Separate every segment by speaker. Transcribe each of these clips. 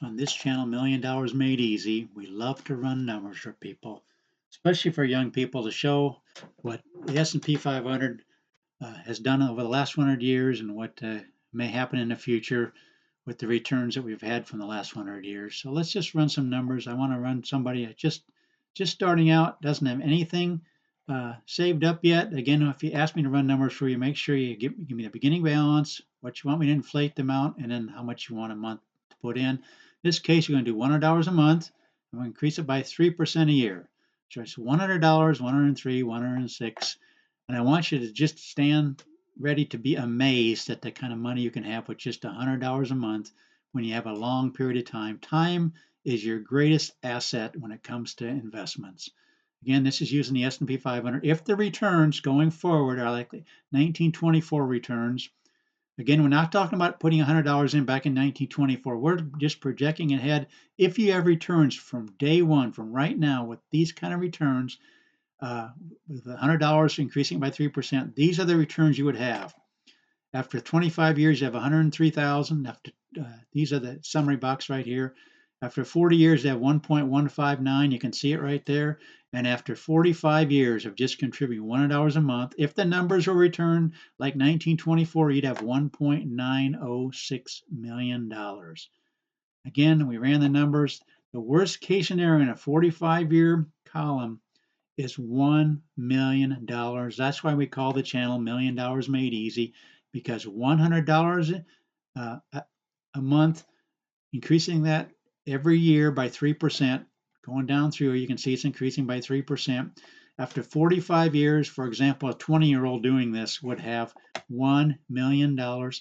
Speaker 1: On this channel, $1 Million Made Easy, we love to run numbers for people, especially for young people, to show what the S&P 500 has done over the last 100 years and what may happen in the future with the returns that we've had from the last 100 years. So let's just run some numbers. I want to run somebody just starting out, doesn't have anything saved up yet. Again, if you ask me to run numbers for you, make sure you give me the beginning balance, what you want me to inflate the amount, and then how much you want a month to put in. In this case, you're going to do $100 a month. I'm going to increase it by 3% a year. So it's $100, 103, 106. And I want you to just stand ready to be amazed at the kind of money you can have with just $100 a month when you have a long period of time. Time is your greatest asset when it comes to investments. Again, this is using the S&P 500. If the returns going forward are like 1924 returns, again, we're not talking about putting $100 in back in 1924. We're just projecting ahead. If you have returns from day one, from right now, with these kind of returns, with $100 increasing by 3%, these are the returns you would have. After 25 years, you have 103,000. After these are the summary box right here. After 40 years, you have 1.159. You can see it right there. And after 45 years of just contributing $100 a month, if the numbers will return like 1924, you'd have $1.906 million. Again, we ran the numbers. The worst case scenario in a 45-year column is $1 million. That's why we call the channel $1 Million Made Easy, because $100 a month, increasing that every year by 3%, going down through, you can see it's increasing by 3%. After 45 years, for example, a 20-year-old doing this would have $1 million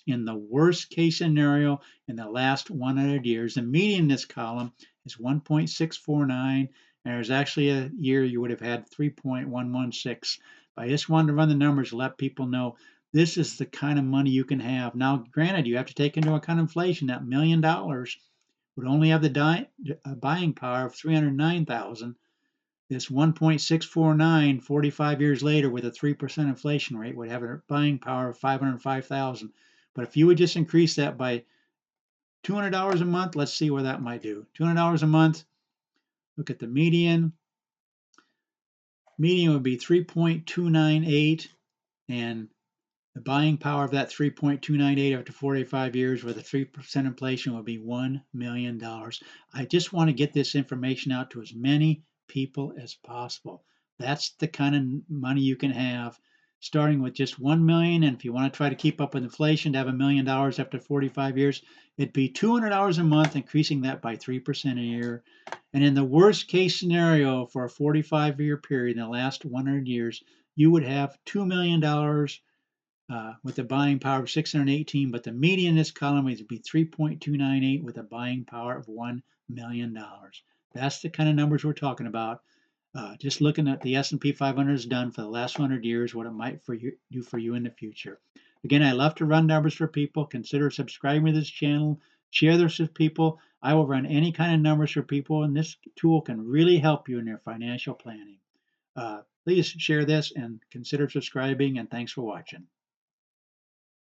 Speaker 1: in the worst case scenario in the last 100 years. The median in this column is 1.649. And there's actually a year you would have had 3.116. But I just wanted to run the numbers to let people know this is the kind of money you can have. Now, granted, you have to take into account inflation. That $1 million would only have the buying power of 309,000. This 1.649, 45 years later, with a 3% inflation rate, would have a buying power of 505,000. But if you would just increase that by $200 a month, let's see where that might do. $200 a month. Look at the median. Median would be 3.298, and the buying power of that 3.298 after 45 years with a 3% inflation would be $1 million. I just want to get this information out to as many people as possible. That's the kind of money you can have, starting with just 1 million. And if you want to try to keep up with inflation to have $1 million after 45 years, it'd be $200 a month, increasing that by 3% a year. And in the worst case scenario for a 45-year period in the last 100 years, you would have $2 million with a buying power of 618, but the median in this column would be 3.298 with a buying power of $1 million. That's the kind of numbers we're talking about. Just looking at the S&P 500 has done for the last 100 years, what it might do for you in the future. Again, I love to run numbers for people. Consider subscribing to this channel. Share this with people. I will run any kind of numbers for people, and this tool can really help you in your financial planning. Please share this and consider subscribing, and thanks for watching.